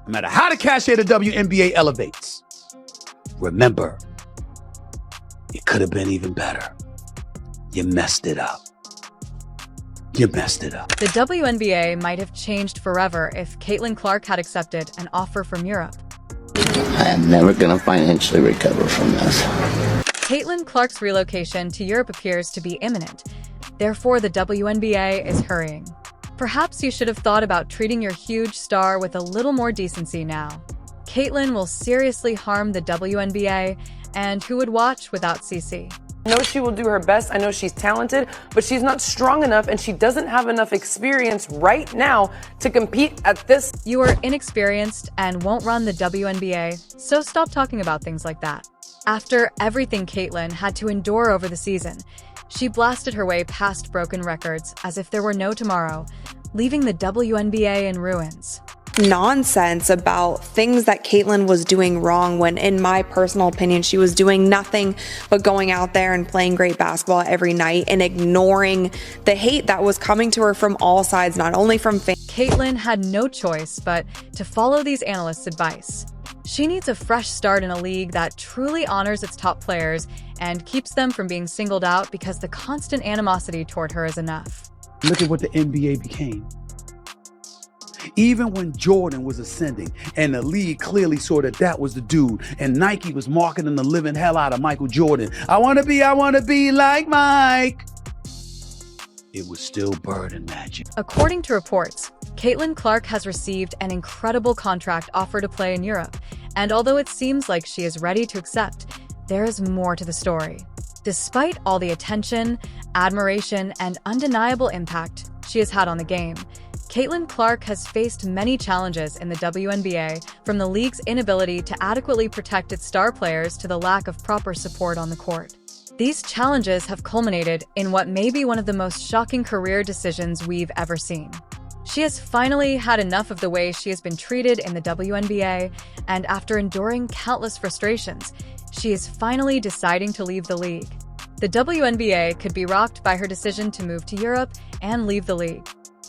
No matter how the cachet of the WNBA elevates, remember, it could have been even better. You messed it up. You messed it up. The WNBA might have changed forever if Caitlin Clark had accepted an offer from Europe. I am never going to financially recover from this. Caitlin Clark's relocation to Europe appears to be imminent. Therefore, the WNBA is hurrying. Perhaps you should have thought about treating your huge star with a little more decency now. Caitlin will seriously harm the WNBA, and who would watch without CC? I know she will do her best. I know she's talented, but she's not strong enough and she doesn't have enough experience right now to compete at this. You are inexperienced and won't run the WNBA, so stop talking about things like that. After everything Caitlin had to endure over the season, she blasted her way past broken records as if there were no tomorrow, leaving the WNBA in ruins. Nonsense about things that Caitlin was doing wrong when, in my personal opinion, she was doing nothing but going out there and playing great basketball every night and ignoring the hate that was coming to her from all sides, not only from fans. Caitlin had no choice but to follow these analysts' advice. She needs a fresh start in a league that truly honors its top players and keeps them from being singled out because the constant animosity toward her is enough. Look at what the NBA became. Even when Jordan was ascending and the league clearly saw that was the dude, and Nike was marketing the living hell out of Michael Jordan. I want to be like Mike. It was still Bird and Magic. According to reports, Caitlin Clark has received an incredible contract offer to play in Europe, and although it seems like she is ready to accept, there is more to the story. Despite all the attention, admiration, and undeniable impact she has had on the game, Caitlin Clark has faced many challenges in the WNBA, from the league's inability to adequately protect its star players to the lack of proper support on the court. These challenges have culminated in what may be one of the most shocking career decisions we've ever seen. She has finally had enough of the way she has been treated in the WNBA, and after enduring countless frustrations, she is finally deciding to leave the league. The WNBA could be rocked by her decision to move to Europe and leave the league.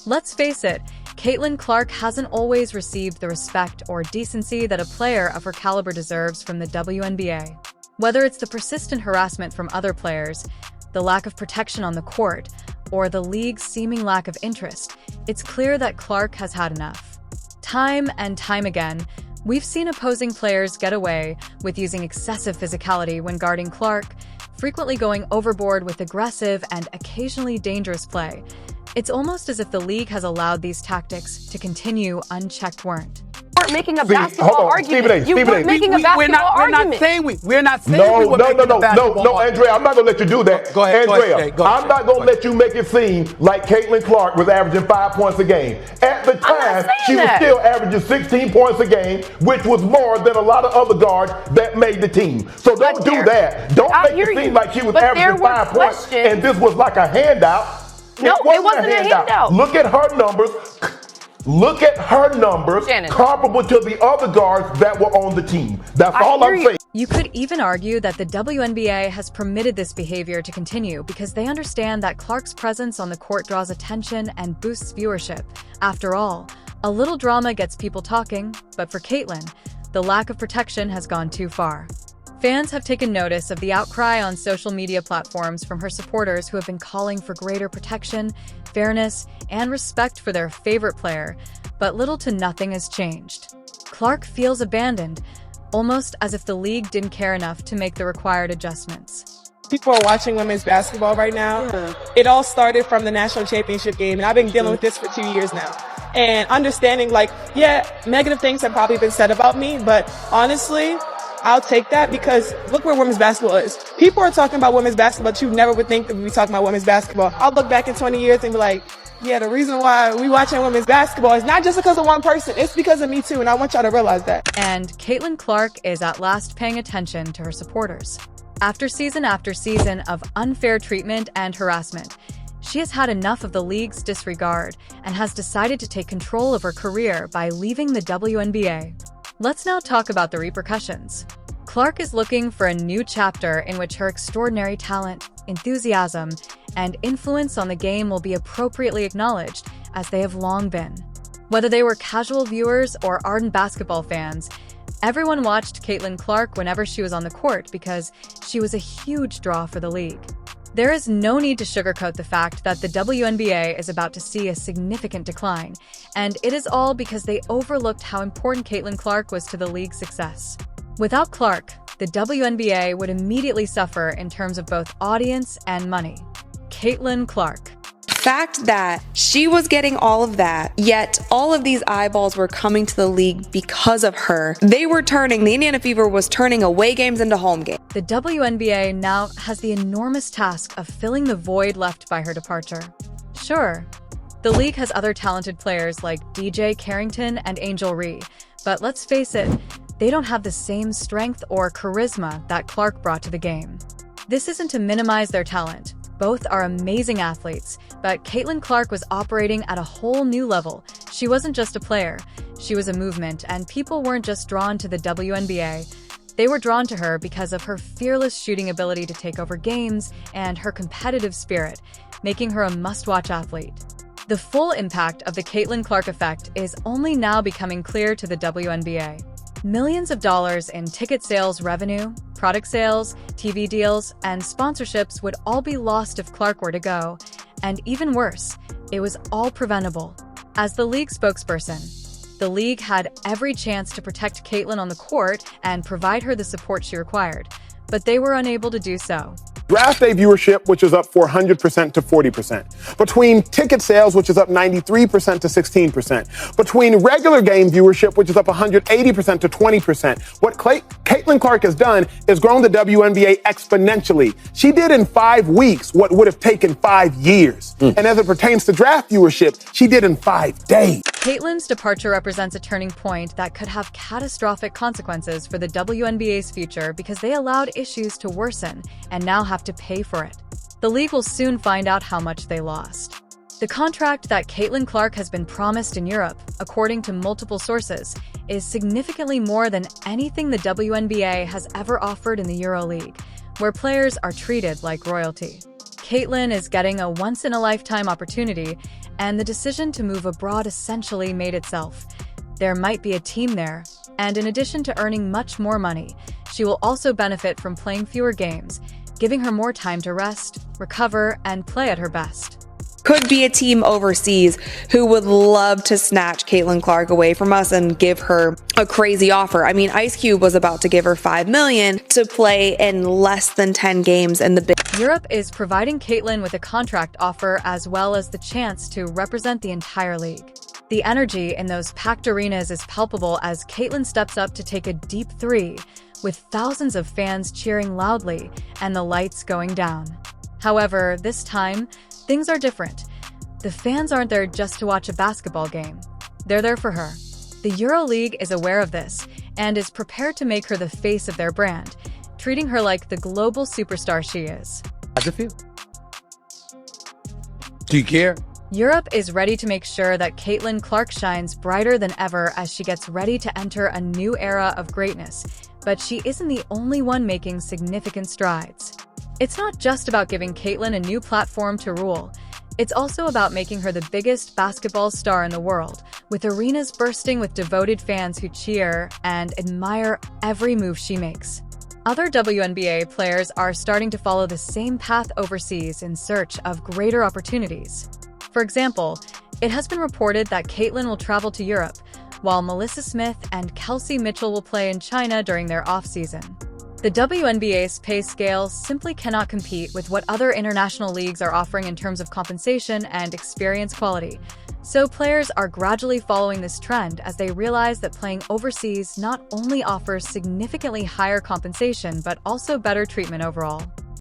Let's face it, Caitlin Clark hasn't always received the respect or decency that a player of her caliber deserves from the WNBA. Whether it's the persistent harassment from other players, the lack of protection on the court, or the league's seeming lack of interest, it's clear that Clark has had enough. Time and time again, we've seen opposing players get away with using excessive physicality when guarding Clark, frequently going overboard with aggressive and occasionally dangerous play. It's almost as if the league has allowed these tactics to continue unchecked. You weren't making a basketball argument. You weren't making a basketball argument. We're not saying we were making a basketball No, Andrea, I'm not going to let you do that. Go ahead, Andrea, I'm not going to let you make it seem like Caitlin Clark was averaging 5 points a game. At the time, she was still averaging 16 points a game, which was more than a lot of other guards that made the team. So don't do that. Don't make it seem like she was averaging 5 points and this was like a handout. No, it wasn't a handout. Look at her numbers. Look at her numbers comparable to the other guards that were on the team. That's all I'm saying. You could even argue that the WNBA has permitted this behavior to continue because they understand that Clark's presence on the court draws attention and boosts viewership. After all, a little drama gets people talking, but for Caitlin, the lack of protection has gone too far. Fans have taken notice of the outcry on social media platforms from her supporters who have been calling for greater protection, fairness, and respect for their favorite player, but little to nothing has changed. Clark feels abandoned, almost as if the league didn't care enough to make the required adjustments. People are watching women's basketball right now. It all started from the national championship game, and I've been dealing with this for 2 years now. And understanding, negative things have probably been said about me, but honestly, I'll take that because look where women's basketball is. People are talking about women's basketball, but you never would think that we'd be talking about women's basketball. I'll look back in 20 years and be like, yeah, the reason why we watching women's basketball is not just because of one person. It's because of me too, and I want y'all to realize that. And Caitlin Clark is at last paying attention to her supporters. After season of unfair treatment and harassment, she has had enough of the league's disregard and has decided to take control of her career by leaving the WNBA. Let's now talk about the repercussions. Clark is looking for a new chapter in which her extraordinary talent, enthusiasm, and influence on the game will be appropriately acknowledged, as they have long been. Whether they were casual viewers or ardent basketball fans, everyone watched Caitlin Clark whenever she was on the court because she was a huge draw for the league. There is no need to sugarcoat the fact that the WNBA is about to see a significant decline, and it is all because they overlooked how important Caitlin Clark was to the league's success. Without Clark, the WNBA would immediately suffer in terms of both audience and money. Caitlin Clark. Fact that she was getting all of that, yet all of these eyeballs were coming to the league because of her. The Indiana Fever was turning away games into home games. The WNBA now has the enormous task of filling the void left by her departure. Sure, the league has other talented players like DJ Carrington and Angel Ree, but let's face it, they don't have the same strength or charisma that Clark brought to the game. This isn't to minimize their talent. Both are amazing athletes, but Caitlin Clark was operating at a whole new level. She wasn't just a player, she was a movement, and people weren't just drawn to the WNBA. They were drawn to her because of her fearless shooting ability to take over games and her competitive spirit, making her a must-watch athlete. The full impact of the Caitlin Clark effect is only now becoming clear to the WNBA. Millions of dollars in ticket sales revenue, product sales, TV deals, and sponsorships would all be lost if Clark were to go. And even worse, it was all preventable. As the league spokesperson, the league had every chance to protect Caitlin on the court and provide her the support she required, but they were unable to do so. Draft day viewership, which is up 400% to 40%. Between ticket sales, which is up 93% to 16%. Between regular game viewership, which is up 180% to 20%. What Caitlin Clark has done is grown the WNBA exponentially. She did in 5 weeks what would have taken 5 years. And as it pertains to draft viewership, she did in 5 days. Caitlin's departure represents a turning point that could have catastrophic consequences for the WNBA's future because they allowed issues to worsen and now have to pay for it. The league will soon find out how much they lost. The contract that Caitlin Clark has been promised in Europe, according to multiple sources, is significantly more than anything the WNBA has ever offered in the EuroLeague, where players are treated like royalty. Caitlin is getting a once-in-a-lifetime opportunity, and the decision to move abroad essentially made itself. There might be a team there, and in addition to earning much more money, she will also benefit from playing fewer games, giving her more time to rest, recover, and play at her best. Could be a team overseas who would love to snatch Caitlin Clark away from us and give her a crazy offer. I mean, Ice Cube was about to give her $5 million to play in less than 10 games in the Big. Europe is providing Caitlin with a contract offer as well as the chance to represent the entire league. The energy in those packed arenas is palpable as Caitlin steps up to take a deep three, with thousands of fans cheering loudly and the lights going down. However, this time, things are different. The fans aren't there just to watch a basketball game. They're there for her. The EuroLeague is aware of this and is prepared to make her the face of their brand, treating her like the global superstar she is. How's it feel? Do you care? Europe is ready to make sure that Caitlin Clark shines brighter than ever as she gets ready to enter a new era of greatness, but she isn't the only one making significant strides. It's not just about giving Caitlin a new platform to rule. It's also about making her the biggest basketball star in the world, with arenas bursting with devoted fans who cheer and admire every move she makes. Other WNBA players are starting to follow the same path overseas in search of greater opportunities. For example, it has been reported that Caitlin will travel to Europe, while Melissa Smith and Kelsey Mitchell will play in China during their off-season. The WNBA's pay scale simply cannot compete with what other international leagues are offering in terms of compensation and experience quality. So players are gradually following this trend as they realize that playing overseas not only offers significantly higher compensation but also better treatment overall.